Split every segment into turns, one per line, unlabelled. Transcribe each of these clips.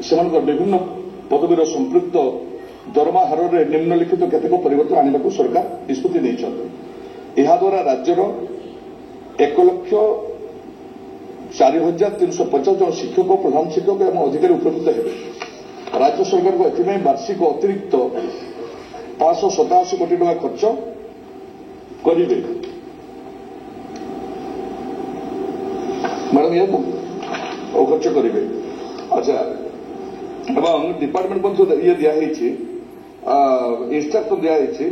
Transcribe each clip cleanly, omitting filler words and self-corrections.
ସେମାନଙ୍କର ବିଭିନ୍ନ ପଦବୀର ସମ୍ପୃକ୍ତ ଦରମା ହାରରେ ନିମ୍ନଲିଖିତ କେତେକ ପରିବର୍ତ୍ତନ ଆଣିବାକୁ ସରକାର ନିଷ୍ପତ୍ତି ନେଇଛନ୍ତି। ଏହାଦ୍ୱାରା ରାଜ୍ୟର 1,04,350 ଜଣ ଶିକ୍ଷକ, ପ୍ରଧାନ ଶିକ୍ଷକ ଏବଂ ଅଧିକାରୀ ଉପକୃତ ହେବେ। ରାଜ୍ୟ ସରକାରଙ୍କ ଏଥିପାଇଁ ବାର୍ଷିକ ଅତିରିକ୍ତ 587 କୋଟି ଟଙ୍କା ଖର୍ଚ୍ଚ କରିବେ। ମ୍ୟାଡାମ ଖର୍ଚ୍ଚ କରିବେ। ଆଚ୍ଛା, ଏବଂ ডিপার্টমেন্ট ମଧ୍ୟ ଇଏ ଦିଆହେଇଛି, ଇନଷ୍ଟ୍ରକ୍ସନ ଦିଆହେଇଛି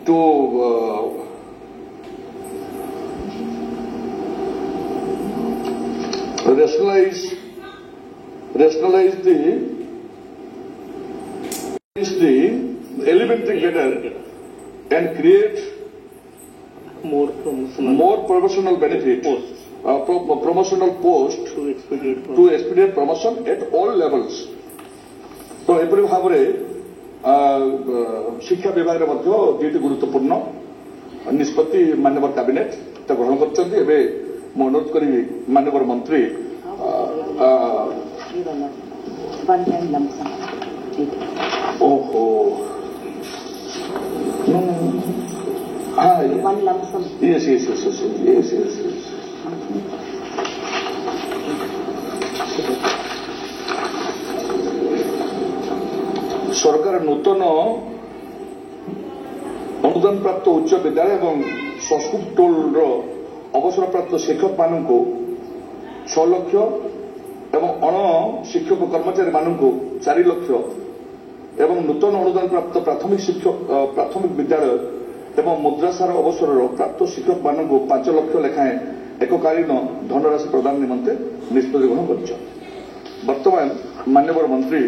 two rationalize the elementary cadre and create more promotional benefit, promotional post to expedite promotion at all levels। तो एपरि भाव शिक्षा विभाग में दुईटी गुरुत्वपूर्ण निष्पत्ति माननीय कैबिनेट ग्रहण कर। अनुरोध करी माननीय मंत्री ओहो yes सरकार नूतन अनुदान प्राप्त उच्च विद्यालय एवं संस्कृत टोल अवसरप्राप्त शिक्षक मानक 6 लाख एवं अण शिक्षक कर्मचारी मानक 4 लाख एवं नूतन अनुदान प्राप्त प्राथमिक विद्यालय एवं मुद्रासार अवसर प्राप्त शिक्षक मानक 5 लाख लेखाएं एककालीन धनराशि प्रदान निमंते निष्पत्ति ग्रहण कर। वर्तमान माननीय मंत्री